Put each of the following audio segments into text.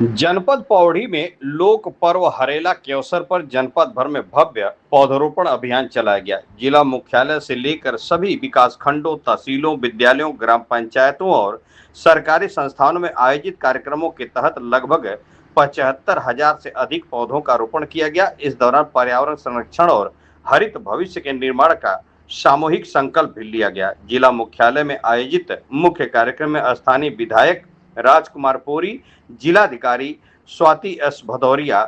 जनपद पौड़ी में लोक पर्व हरेला के अवसर पर जनपद भर में भव्य पौधरोपण अभियान चलाया गया। जिला मुख्यालय से लेकर सभी विकास खंडों, तहसीलों, विद्यालयों, ग्राम पंचायतों और सरकारी संस्थानों में आयोजित कार्यक्रमों के तहत लगभग 75,000 से अधिक पौधों का रोपण किया गया। इस दौरान पर्यावरण संरक्षण और हरित भविष्य के निर्माण का सामूहिक संकल्प भी लिया गया। जिला मुख्यालय में आयोजित मुख्य कार्यक्रम में स्थानीय विधायक राजकुमार पोरी, जिलाधिकारी स्वाति एस भदौरिया,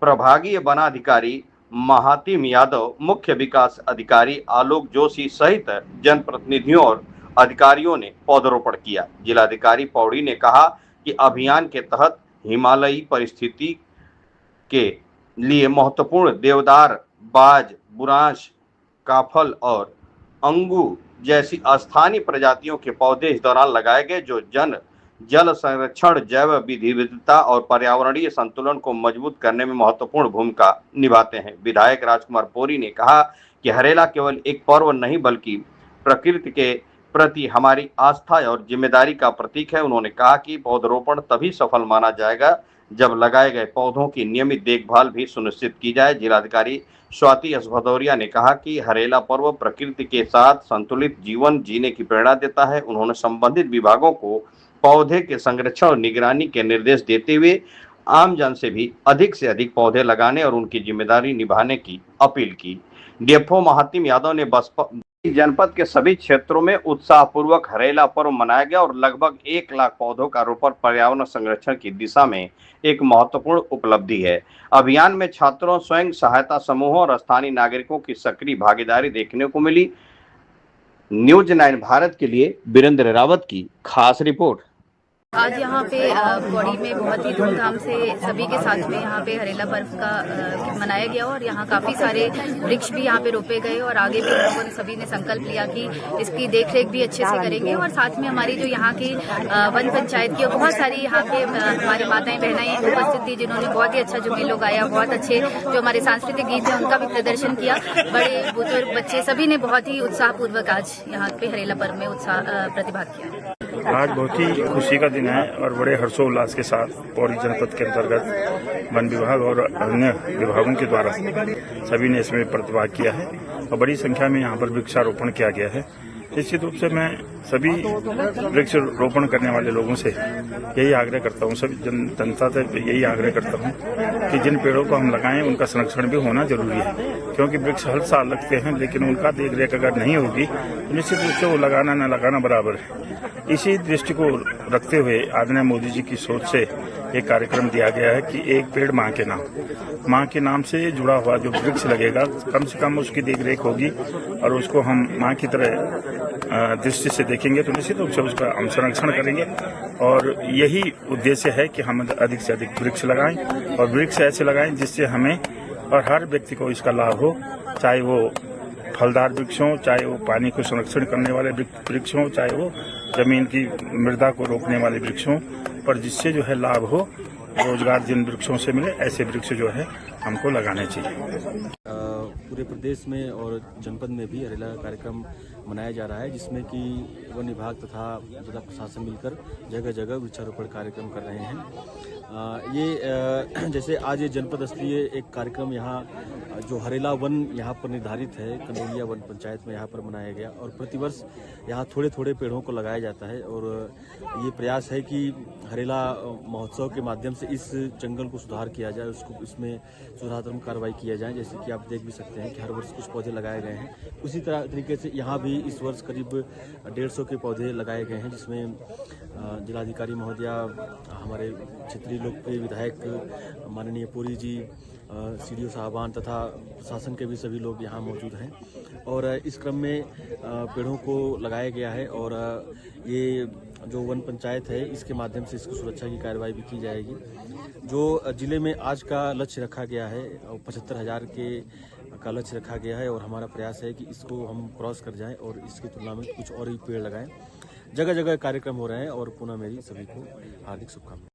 प्रभागीय वनाधिकारी महातिम यादव, मुख्य विकास अधिकारी आलोक जोशी सहित जनप्रतिनिधियों और अधिकारियों ने पौधरोपण किया। जिलाधिकारी पौड़ी ने कहा कि अभियान के तहत हिमालयी परिस्थिति के लिए महत्वपूर्ण देवदार, बाज, बुरांश, काफल और अंगू जैसी स्थानीय प्रजातियों के पौधे इस दौरान लगाए गए, जो जल संरक्षण, जैव विविधता और पर्यावरणीय संतुलन को मजबूत करने में महत्वपूर्ण भूमिका निभाते हैं। विधायक राजकुमार पोरी ने कहा कि हरेला केवल एक पर्व नहीं बल्कि प्रकृति के प्रति हमारी आस्था और जिम्मेदारी का प्रतीक है। उन्होंने कहा कि पौधरोपण तभी सफल माना जाएगा जब लगाए गए पौधों की नियमित देखभाल भी सुनिश्चित की जाए। जिलाधिकारी स्वाति एस भदौरिया ने कहा कि हरेला पर्व प्रकृति के साथ संतुलित जीवन जीने की प्रेरणा देता है। उन्होंने संबंधित विभागों को पौधे के संरक्षण और निगरानी के निर्देश देते हुए आमजन से अधिक पौधे लगाने और उनकी जिम्मेदारी निभाने की अपील की। डीएफओ महातिम यादव ने बसपा जनपद के सभी क्षेत्रों में उत्साहपूर्वक हरेला पर्व मनाया गया और लगभग 1 लाख पौधों का रोपण पर्यावरण संरक्षण की दिशा में एक महत्वपूर्ण उपलब्धि है। अभियान में छात्रों, स्वयं सहायता समूहों और स्थानीय नागरिकों की सक्रिय भागीदारी देखने को मिली। न्यूज़ 9 भारत के लिए वीरेंद्र रावत की खास रिपोर्ट। आज यहाँ पे पौड़ी में बहुत ही धूमधाम से सभी के साथ में यहाँ पे हरेला पर्व का मनाया गया और यहाँ काफी सारे वृक्ष भी यहाँ पे रोपे गए और आगे भी हम लोगों ने सभी ने संकल्प लिया कि इसकी देखरेख भी अच्छे से करेंगे। और साथ में हमारी जो यहाँ की वन पंचायत की और बहुत सारी यहाँ के हमारी माताएं बहनाएं उपस्थित थी, जिन्होंने बहुत ही अच्छा जुम्मे लोग आया, बहुत अच्छे जो हमारे सांस्कृतिक गीत है उनका भी प्रदर्शन किया। बड़े बुजुर्ग बच्चे सभी ने बहुत ही उत्साहपूर्वक आज यहाँ पे हरेला पर्व में प्रतिभाग किया। आज बहुत ही खुशी का दिन है और बड़े हर्षोल्लास के साथ पौड़ी जनपद के अंतर्गत वन विभाग और अन्य विभागों के द्वारा सभी ने इसमें प्रतिभाग किया है और बड़ी संख्या में यहाँ पर वृक्षारोपण किया गया है। निश्चित रूप से मैं सभी वृक्ष रोपण करने वाले लोगों से यही आग्रह करता हूँ, सभी जनता से यही आग्रह करता हूँ कि जिन पेड़ों को हम लगाएं उनका संरक्षण भी होना जरूरी है, क्योंकि वृक्ष हर साल लगते हैं लेकिन उनका देखरेख अगर नहीं होगी तो निश्चित रूप से वो लगाना न लगाना बराबर है। इसी दृष्टि को रखते हुए आदरणीय मोदी जी की सोच से एक कार्यक्रम दिया गया है कि एक पेड़ माँ के नाम से जुड़ा हुआ जो वृक्ष लगेगा, कम से कम उसकी देखरेख होगी और उसको हम माँ की तरह दृष्टि से देखेंगे तो निश्चित रूप से उसका हम संरक्षण करेंगे। और यही उद्देश्य है कि हम अधिक से अधिक वृक्ष लगाएं और वृक्ष ऐसे लगाएं जिससे हमें और हर व्यक्ति को इसका लाभ हो, चाहे वो फलदार वृक्ष हों, चाहे वो पानी को संरक्षण करने वाले वृक्ष हों, चाहे वो जमीन की मृदा को रोकने वाले वृक्ष हों, पर जिससे जो है लाभ हो, रोजगार जिन वृक्षों से मिले, ऐसे वृक्ष जो है हमको लगाने चाहिए। पूरे प्रदेश में और जनपद में भी हरेला कार्यक्रम मनाया जा रहा है, जिसमें कि वन विभाग तथा जिला प्रशासन मिलकर जगह जगह वृक्षारोपण कार्यक्रम कर रहे हैं। ये जैसे आज ये जनपद स्तरीय एक कार्यक्रम यहाँ जो हरेला वन यहाँ पर निर्धारित है, कंडोलिया वन पंचायत में यहाँ पर मनाया गया और प्रतिवर्ष यहाँ थोड़े थोड़े पेड़ों को लगाया जाता है। और ये प्रयास है कि हरेला महोत्सव के माध्यम से इस जंगल को सुधार किया जाए, उसको इसमें सुधारात्मक कार्रवाई किया जाए। जैसे कि आप देख भी सकते हैं कि हर वर्ष कुछ पौधे लगाए गए हैं, उसी तरह तरीके से यहाँ भी इस वर्ष करीब 150 के पौधे लगाए गए हैं, जिसमें जिलाधिकारी महोदया, हमारे क्षेत्रीय लोकप्रिय विधायक माननीय पोरी जी, सीडीओ साहबान तथा प्रशासन के भी सभी लोग यहाँ मौजूद हैं। और इस क्रम में पेड़ों को लगाया गया है और ये जो वन पंचायत है इसके माध्यम से इसकी सुरक्षा की कार्रवाई भी की जाएगी। जो जिले में आज का लक्ष्य रखा गया है 75,000 का लक्ष्य रखा गया है और हमारा प्रयास है कि इसको हम क्रॉस कर जाएं और इसकी तुलना में कुछ और ही पेड़ लगाएं। जगह जगह कार्यक्रम हो रहे हैं और पुनः मेरी सभी को हार्दिक शुभकामनाएं।